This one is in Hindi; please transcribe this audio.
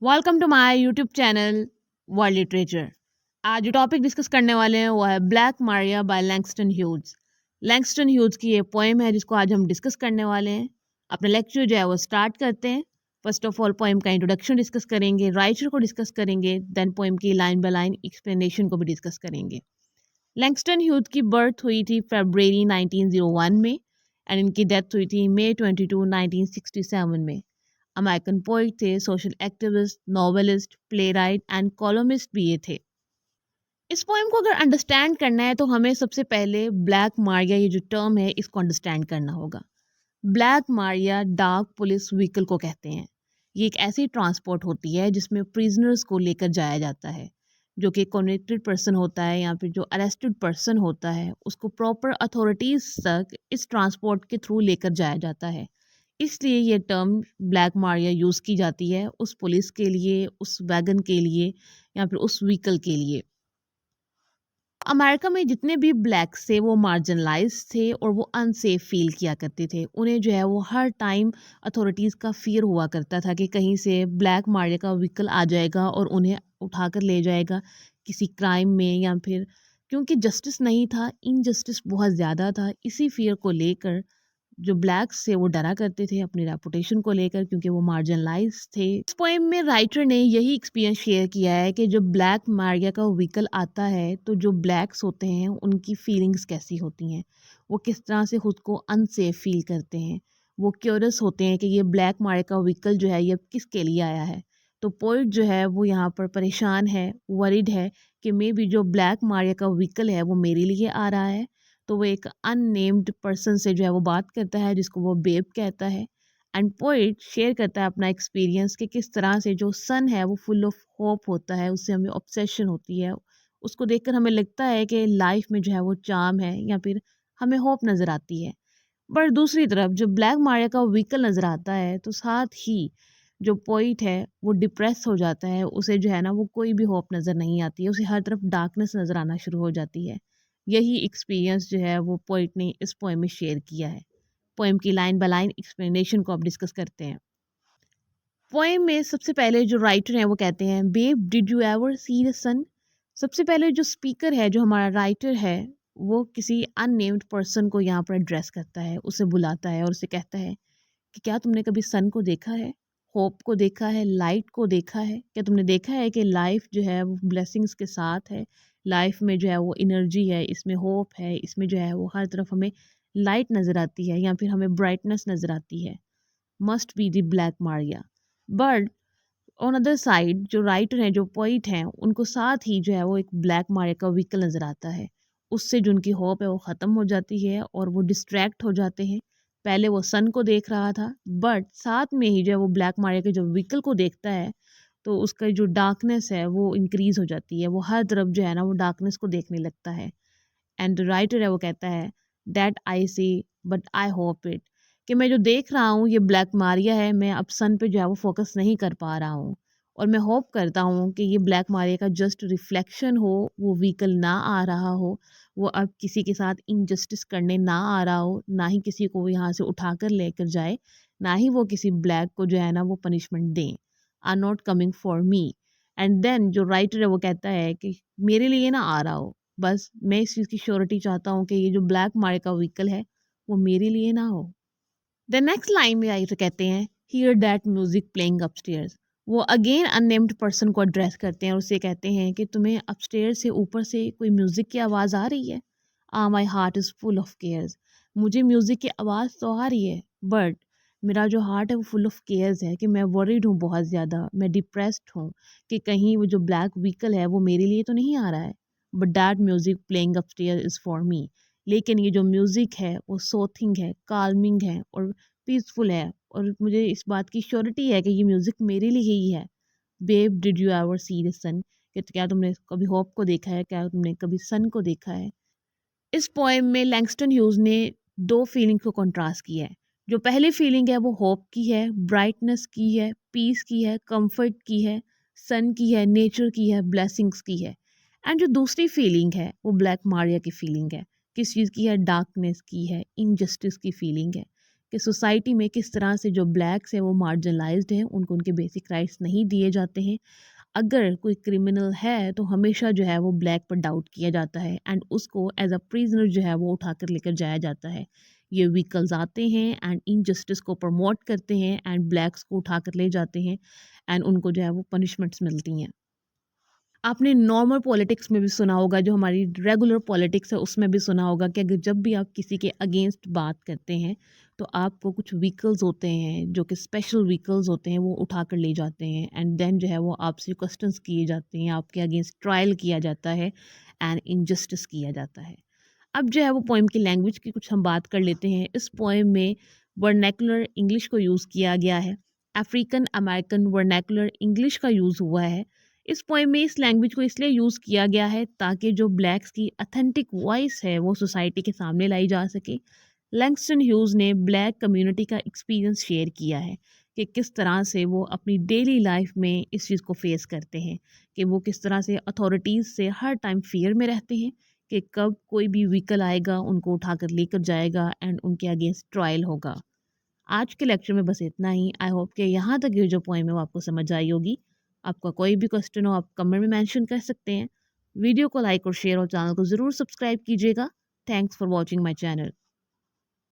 Welcome to my YouTube channel world literature. आज जो टॉपिक डिस्कस करने वाले हैं वो है black Maria by Langston Hughes. Langston Hughes की ये पोएम है जिसको आज हम डिस्कस करने वाले हैं। अपना लेक्चर जो है वो स्टार्ट करते हैं। फर्स्ट ऑफ ऑल पोएम का इंट्रोडक्शन डिस्कस करेंगे, राइटर को डिस्कस करेंगे, देन पोएम की लाइन बाय लाइन एक्सप्लेनेशन को भी डिस्कस करेंगे। लैंगस्टन ह्यूज की बर्थ हुई थी फरवरी 1901 में एंड इनकी डेथ हुई थी मई 22, 1967 में। अमेरिकन पोइट थे, social activist, novelist, playwright and columnist भी ये थे। इस पोएम को अगर अंडरस्टैंड करना है तो हमें सबसे पहले ब्लैक मारिया ये जो टर्म है इसको अंडरस्टैंड करना होगा। Black Maria dark police vehicle को कहते हैं। ये एक ऐसी ट्रांसपोर्ट होती है जिसमें प्रिजनर्स को लेकर जाया जाता है। जो कि कनेक्टेड पर्सन होता है या फिर जो अरेस्टेड पर्सन होता है उसको प्रॉपर अथॉरिटीज तक इस ट्रांसपोर्ट के थ्रू लेकर जाया जाता है। इसलिए ये टर्म ब्लैक मारिया यूज़ की जाती है उस पुलिस के लिए, उस वैगन के लिए या फिर उस व्हीकल के लिए। अमेरिका में जितने भी ब्लैक्स थे वो मार्जिनलाइज थे और वो अनसेफ फील किया करते थे। उन्हें जो है वो हर टाइम अथॉरिटीज़ का फियर हुआ करता था कि कहीं से ब्लैक मारिया का व्हीकल आ जाएगा और उन्हें उठाकर ले जाएगा किसी क्राइम में, या फिर क्योंकि जस्टिस नहीं था, इनजस्टिस बहुत ज़्यादा था। इसी फियर को लेकर जो ब्लैक्स थे वो डरा करते थे अपनी रेपुटेशन को लेकर, क्योंकि वो मार्जिनलाइज थे। इस पोएम में राइटर ने यही एक्सपीरियंस शेयर किया है कि जब ब्लैक मारिया का व्हीकल आता है तो जो ब्लैक्स होते हैं उनकी फीलिंग्स कैसी होती हैं, वो किस तरह से खुद को अनसेफ फील करते हैं। वो क्यूरियस होते हैं कि ये ब्लैक मारिया का व्हीकल जो है ये किसके लिए आया है। तो पोइट जो है वो यहाँ पर परेशान है, वरिड है कि मे बी जो ब्लैक मारिया का व्हीकल है वो मेरे लिए आ रहा है। तो वो एक अननेम्ड पर्सन से जो है वो बात करता है जिसको वो बेब कहता है। एंड पोइट शेयर करता है अपना एक्सपीरियंस कि किस तरह से जो सन है वो फुल ऑफ होप होता है, उससे हमें ऑब्सेशन होती है। उसको देखकर हमें लगता है कि लाइफ में जो है वो चार्म है या फिर हमें होप नज़र आती है। पर दूसरी तरफ जब ब्लैक मारिया का व्हीकल नज़र आता है तो साथ ही जो पोइट है वो डिप्रेस हो जाता है। उसे जो है ना वो कोई भी होप नज़र नहीं आती है, उसे हर तरफ डार्कनेस नज़र आना शुरू हो जाती है। यही एक्सपीरियंस जो है वो पोइट ने इस पोएम में शेयर किया है। पोएम की लाइन बाय लाइन एक्सप्लेनेशन को अब डिस्कस करते हैं। पोएम में सबसे पहले जो राइटर हैं वो कहते हैं, babe did you ever see the sun. सबसे पहले जो स्पीकर है, जो हमारा राइटर है, वो किसी अननेम्ड पर्सन को यहाँ पर एड्रेस करता है, उसे बुलाता है और उसे कहता है कि क्या तुमने कभी सन को देखा है, होप को देखा है, लाइट को देखा है? क्या तुमने देखा है कि लाइफ जो है वो ब्लेसिंग्स के साथ है, लाइफ में जो है वो एनर्जी है, इसमें होप है, इसमें जो है वो हर तरफ हमें लाइट नज़र आती है या फिर हमें ब्राइटनेस नज़र आती है। Must be the black Maria. But on other side जो राइटर हैं, जो पोइट हैं, उनको साथ ही जो है वो एक ब्लैक मारिया का व्हीकल नज़र आता है। उससे जो उनकी होप है वो ख़त्म हो जाती है और वो डिस्ट्रैक्ट हो जाते हैं। पहले वो सन को देख रहा था, बट साथ में ही जो है वो ब्लैक मारिया के जो व्हीकल को देखता है तो उसका जो डार्कनेस है वो इंक्रीज़ हो जाती है। वो हर तरफ जो है ना वो डार्कनेस को देखने लगता है। एंड राइटर है वो कहता है, that I see but I hope it, कि मैं जो देख रहा हूँ ये ब्लैक मारिया है, मैं अब सन पे जो है वो फोकस नहीं कर पा रहा हूँ। और मैं होप करता हूँ कि ये ब्लैक मारिया का जस्ट रिफ्लेक्शन हो, वो व्हीकल ना आ रहा हो, वो अब किसी के साथ इनजस्टिस करने ना आ रहा हो, ना ही किसी को वो यहाँ से उठाकर लेकर जाए, ना ही वो किसी ब्लैक को जो है ना वो पनिशमेंट दें। Are not coming for me. And then जो राइटर है वो कहता है कि मेरे लिए ना आ रहा हो, बस मैं इस चीज़ की श्योरिटी चाहता हूँ कि ये जो ब्लैक मार्क का व्हीकल है वो मेरे लिए ना हो। द नेक्स्ट लाइन में आई तो कहते हैं, here that music playing upstairs. वो अगेन अननेम्ड पर्सन को एड्रेस करते हैं और उससे कहते हैं कि तुम्हें अपस्टेयर से, ऊपर से कोई म्यूजिक की आवाज़ आ रही है? Ah my heart is full of cares. मुझे म्यूज़िक की आवाज़ तो आ रही है, बट मेरा जो हार्ट है वो फुल ऑफ केयर्स है, कि मैं वरीड हूँ बहुत ज़्यादा, मैं डिप्रेस्ड हूँ कि कहीं वो जो ब्लैक व्हीकल है वो मेरे लिए तो नहीं आ रहा है। But that music playing upstair is for me. लेकिन ये जो म्यूज़िक है वो सोथिंग है, काल्मिंग है और पीसफुल है, और मुझे इस बात की श्योरिटी है कि ये म्यूज़िक मेरे लिए ही है। Babe did you ever see the sun, कि क्या तुमने कभी होप को देखा है, क्या तुमने कभी सन को देखा है? इस पोएम में लैंगस्टन ह्यूज ने दो फीलिंग्स को कंट्रास्ट किया है। जो पहली फीलिंग है वो होप की है, ब्राइटनेस की है, पीस की है, कंफर्ट की है, सन की है, नेचर की है, ब्लेसिंग्स की है। एंड जो दूसरी फीलिंग है वो ब्लैक मारिया की फीलिंग है। किस चीज़ की है? डार्कनेस की है, इनजस्टिस की फीलिंग है। कि सोसाइटी में किस तरह से जो ब्लैक्स हैं वो मार्जिनलाइज्ड हैं, उनको उनके बेसिक राइट्स नहीं दिए जाते हैं। अगर कोई क्रिमिनल है तो हमेशा जो है वो ब्लैक पर डाउट किया जाता है एंड उसको एज अ प्रिजनर जो है वो उठाकर लेकर जाया जाता है। ये व्हीकल्स आते हैं एंड इनजस्टिस को प्रमोट करते हैं एंड ब्लैक्स को उठाकर ले जाते हैं एंड उनको जो है वो पनिशमेंट्स मिलती हैं। आपने नॉर्मल पॉलिटिक्स में भी सुना होगा, जो हमारी रेगुलर पॉलिटिक्स है उसमें भी सुना होगा कि अगर जब भी आप किसी के अगेंस्ट बात करते हैं तो आपको कुछ व्हीकल्स होते हैं जो कि स्पेशल व्हीकल्स होते हैं, वो उठा कर ले जाते हैं एंड देन जो है वो आपसे क्वेश्चंस किए जाते हैं, आपके अगेंस्ट ट्रायल किया जाता है एंड इनजस्टिस किया जाता है। अब जो है वो पोएम की लैंग्वेज की कुछ हम बात कर लेते हैं। इस पोएम में वर्नैकुलर इंग्लिश को यूज़ किया गया है। अफ्रीकन अमेरिकन वर्नैकुलर इंग्लिश का यूज़ हुआ है। इस पोएम में इस लैंग्वेज को इसलिए यूज़ किया गया है ताकि जो ब्लैक्स की ऑथेंटिक वॉइस है वो सोसाइटी के सामने लाई जा सके। लैंगस्टन ह्यूज़ ने ब्लैक कम्युनिटी का एक्सपीरियंस शेयर किया है कि किस तरह से वो अपनी डेली लाइफ में इस चीज़ को फेस करते हैं, कि वो किस तरह से अथॉरिटीज़ से हर टाइम फियर में रहते हैं कि कब कोई भी व्हीकल आएगा, उनको उठाकर लेकर जाएगा एंड उनके अगेंस्ट ट्रायल होगा। आज के लेक्चर में बस इतना ही। आई होप कि यहाँ तक ये जो पोएम है वो आपको समझ आई होगी। आपका कोई भी क्वेश्चन हो आप कमेंट में मेंशन कर सकते हैं। वीडियो को लाइक और शेयर और चैनल को ज़रूर सब्सक्राइब कीजिएगा। Thanks for watching my channel.